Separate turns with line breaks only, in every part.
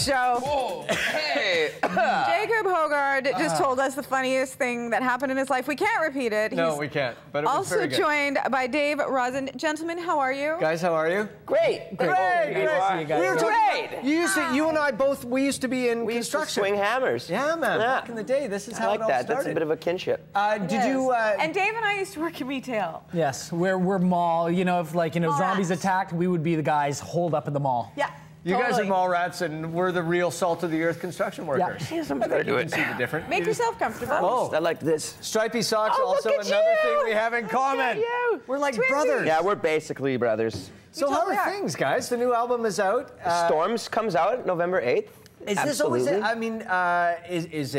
show.
Whoa, hey.
Jacob Hogard just told us the funniest thing that happened in his life. We can't repeat it.
No, we can't. But it was
also
very good.
joined by Dave Rosen. Gentlemen, how are you?
Guys, how are you?
Great.
Great. You and I both, we used to be in
We used to
construction.
swing hammers.
Yeah, man.
Yeah.
Back in the day, this is
I
how
like
it all
that.
started.
That's a bit of a kinship.
Did you?
And Dave and I used to work in retail.
Yes, we're mall. You know, if
Mall
zombies
rats.
attacked, we would be the guys holed up in the mall.
Yeah.
You guys are
totally.
mall rats, and we're the real salt of the earth construction workers.
Yeah.
Somebody's got to do
You
it.
can see the difference.
Make yourself comfortable.
Oh.
I like this.
Stripy socks,
Oh,
also
look at
another
you.
thing we have in common.
you.
We're like
Twinsies.
brothers.
Yeah, we're basically brothers.
So how
totally
are
are.
things, guys? The new album is out.
Storms comes out November 8th.
Is this always?
Absolutely.
I mean, is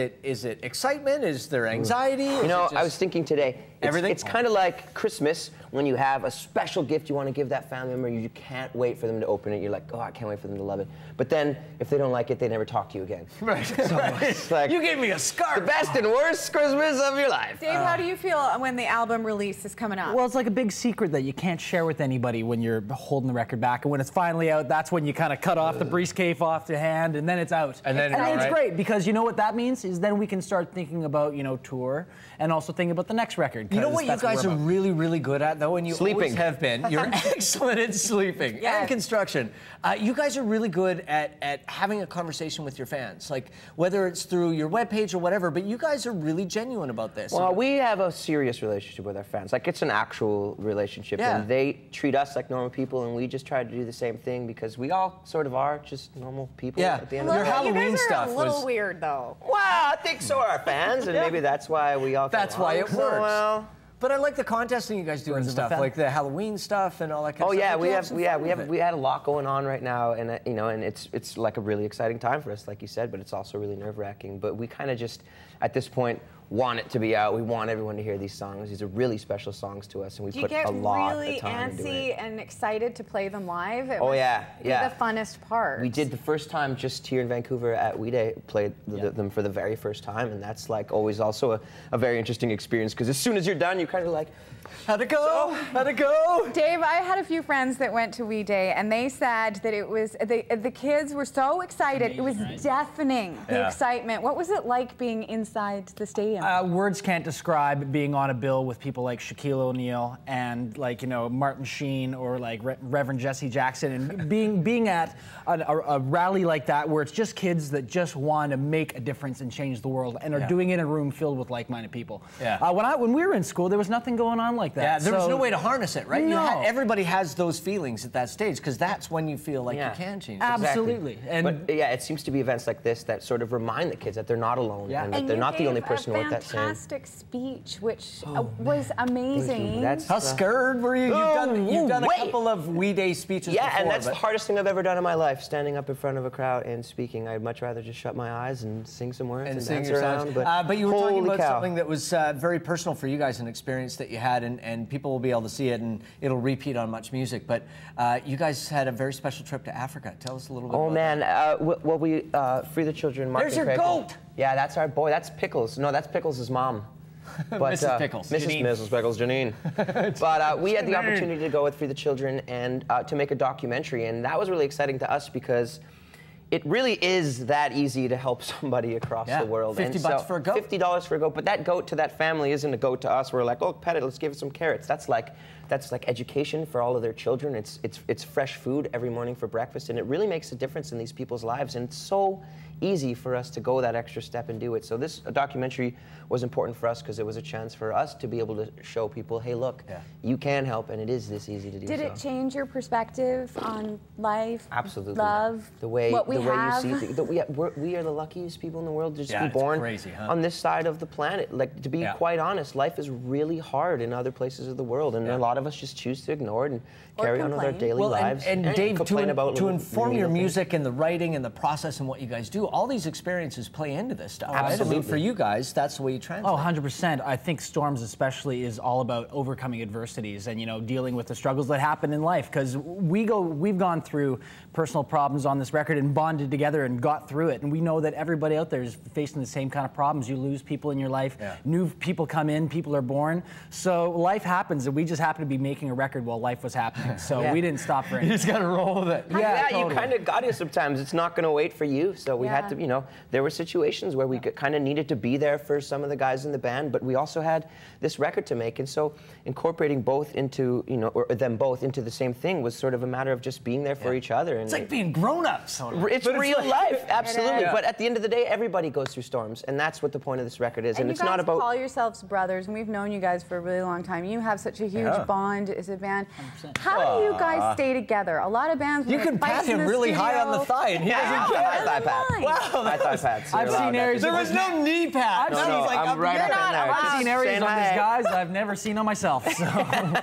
it excitement? Is there anxiety?
You know, I was thinking today,
Everything?
it's kind of like Christmas when you have a special gift you want to give that family member. You can't wait for them to open it. You're like, oh, I can't wait for them to love it. But then, if they don't like it, they never talk to you again.
Right.
So it's like
You gave me a scarf.
the best and worst Christmas of your life.
Dave, how do you feel when the album release is coming up?
Well, it's like a big secret that you can't share with anybody when you're holding the record back. And when it's finally out, that's when you kind of cut off the briefcase off the hand, and then it's out.
And then
it's
right?
great because you know what that means is then we can start thinking about tour and also thinking about the next record.
You know
'cause
what you
that's
guys
we're
are
about.
really, really good at, though, and you always
Sleeping.
have been. You're excellent at sleeping
Yes.
and construction. You guys are really good at having a conversation with your fans, like whether it's through your webpage or whatever, but you guys are really genuine about this.
Well, we have a serious relationship with our fans. Like, it's an actual relationship.
Yeah.
And they treat us like normal people, and we just try to do the same thing because we all sort of are just normal people
Yeah.
at the end
Well,
of the
Your
day.
you
Halloween
guys are
stuff
a little
was-
weird, though.
Well, I think so are our fans, and maybe that's why we all get
That's why
along
it
so
works.
well.
But I like the contesting you guys do and
Birds of a
stuff,
feather.
like the Halloween stuff and all that kind
Oh
of stuff.
yeah,
Like,
we
you
have
some
we
fun
have we
with
have
it.
we had a lot going on right now, and and it's like a really exciting time for us, like you said, but it's also really nerve-wracking. But we kind of just at this point want it to be out. We want everyone to hear these songs. These are really special songs to us, and we
Do you
put
get
a lot
really
of time into
antsy
it.
and excited to play them live? It
Oh,
must
yeah,
be
yeah.
the funnest part.
We did the first time just here in Vancouver at We Day, played them for the very first time, and that's like always also a very interesting experience because as soon as you're done, you're kind of like,
How'd it go? How'd it go?
Dave, I had a few friends that went to We Day, and they said that it was the kids were so excited. It was deafening, the
Yeah.
excitement. What was it like being inside the stadium?
Words can't describe being on a bill with people like Shaquille O'Neal and Martin Sheen or like Reverend Jesse Jackson, and being at a rally like that where it's just kids that just want to make a difference and change the world and are
Yeah.
doing it in a room filled with like-minded people.
Yeah.
When we were in school, there was nothing going on like that.
Yeah, there was
So-
no way to harness it, right?
No.
Everybody has those feelings at that stage because that's when you feel like
Yeah.
you can change.
Absolutely. And
but yeah, it seems to be events like this that sort of remind the kids that they're not alone
Yeah.
and that
and
they're
you
not the only
gave
person
a
who wrote that same.
fantastic speech, which was amazing.
That's
How scared were you? You've done a
wait.
couple of We Day speeches
yeah,
before.
and that's
but
the hardest thing I've ever done in my life, standing up in front of a crowd and speaking. I'd much rather just shut my eyes and sing some words and,
sing
dance
your
around.
songs. But you were talking
holy
about
cow.
something that was very personal for you guys, an experience that you had, and people will be able to see it, and it'll repeat on Much Music. But you guys had a very special trip to Africa. Tell us a little bit
Oh
about
man, well we Free the Children. Mark
There's
and
your
Craig.
goat!
Yeah, that's our boy. That's Pickles. No, that's Pickles' mom. But,
Mrs. Pickles.
Mrs. Pickles, Janine. But we had the opportunity to go with Free the Children and to make a documentary, and that was really exciting to us because it really is that easy to help somebody across
Yeah,
the world.
$50
and
for a goat.
$50 for a goat, but that goat to that family isn't a goat to us. We're like, oh, pet it, let's give it some carrots. That's like education for all of their children. It's fresh food every morning for breakfast, and it really makes a difference in these people's lives. And it's so easy for us to go that extra step and do it. So this documentary was important for us because it was a chance for us to be able to show people, hey, look, you can help, and it is this easy to do.
Did it change your perspective on life,
Absolutely.
love,
the way
what we have?
you see things. We are the luckiest people in the world to just
Yeah,
be
it's
born
crazy, huh?
on this side of the planet. Like, to be quite honest, life is really hard in other places of the world, and a lot of us just choose to ignore it and
Or
carry on with our
complain.
daily lives.
And Dave,
complain about
to
little-
inform your
little things.
music and the writing and the process and what you guys do, all these experiences play into this stuff. right? I mean,
Absolutely.
for you guys, that's the way you translate.
Oh, 100%. I think Storms especially is all about overcoming adversities and, dealing with the struggles that happen in life. Because we've gone through personal problems on this record and bonded together and got through it. And we know that everybody out there is facing the same kind of problems. You lose people in your life.
Yeah.
New people come in. People are born. So life happens, and we just happen to to be making a record while life was happening. So we didn't stop for anything.
You just got to roll with it.
Yeah,
totally.
you kind of got to sometimes. It's not going to wait for you. So we had to, you know, there were situations where we kind of needed to be there for some of the guys in the band, but we also had this record to make. And so incorporating both into, you know, or them both into the same thing was sort of a matter of just being there for each other. And
it's like being grown-ups.
It's real life, absolutely. But at the end of the day, everybody goes through storms, and that's what the point of this record is. And it's not about.
You guys call yourselves brothers, and we've known you guys for a really long time. You have such a huge bond as a band. 100%. How do you guys stay together? A lot of bands.
You can pat him really high on the thigh, and he doesn't care.
High thigh pat.
Wow,
high thigh pats.
I've seen areas.
There was no knee pat.
I'm right up in there.
I've seen areas on these guys I've never seen on myself. So.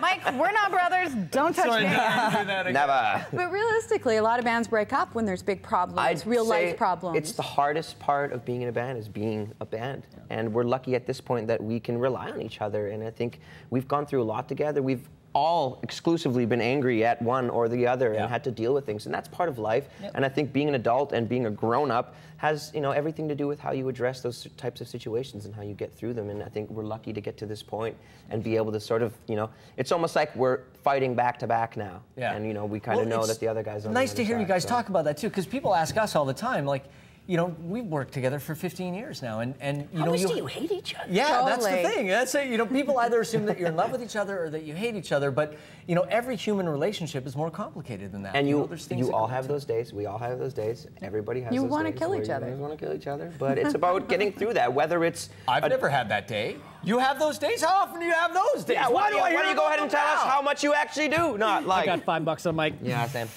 Mike, we're not brothers. Don't touch me.
Never.
But realistically, a lot of bands break up when there's big problems, real life problems.
It's the hardest part of being in a band is being a band. And we're lucky at this point that we can rely on each other. And I think we've gone through a lot together. We've all exclusively been angry at one or the other and had to deal with things. And that's part of life. And I think being an adult and being a grown-up has, you know, everything to do with how you address those types of situations and how you get through them. And I think we're lucky to get to this point and be able to sort of, you know, it's almost like we're fighting back to back now. Yeah. And, you know, we kind of know that the other guys are on the
nice
other
to hear
side,
you guys talk about that, too, because people ask us all the time, like, you know, we've worked together for 15 years now, and you know,
how much do you hate each other?
Yeah,
totally.
That's the thing. That's it. You know, people either assume that you're in love with each other or that you hate each other, but you know, every human relationship is more complicated than that.
And you
know,
all have those days. We all have those days. Everybody has.
You
those
want to
days
kill
where
each other.
You want to kill each other, but it's about getting through that. Whether it's
I've never had that day. You have those days? How often do you have those days?
Yeah, why don't you go ahead and tell us how much you actually do? Not like.
I got $5 on Mike.
Yeah, same.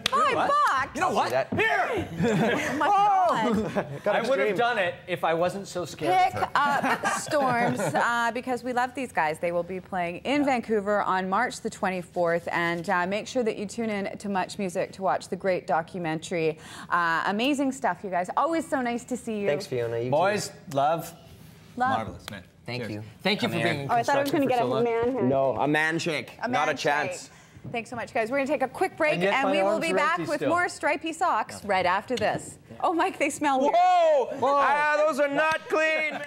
$5?
You know what?
Here!
Oh my God.
I would have done it if I wasn't so scared
Pick
of her.
up Storms because we love these guys. They will be playing in Vancouver on March the 24th, and make sure that you tune in to Much Music to watch the great documentary. Amazing stuff, you guys. Always so nice to see you.
Thanks, Fiona. You
Boys,
too.
love.
Love.
Marvelous, man.
Thank you.
Thank you for being in
Oh, I thought I was going to get a man hand.
No, a man shake. Not a
man
chance.
shake. Thanks so much, guys. We're going to take a quick break,
And
we will
arms
be
are
back
empty
with
still.
more stripy socks right after this. Oh, Mike, they smell weird.
Whoa! Ah, those are not clean.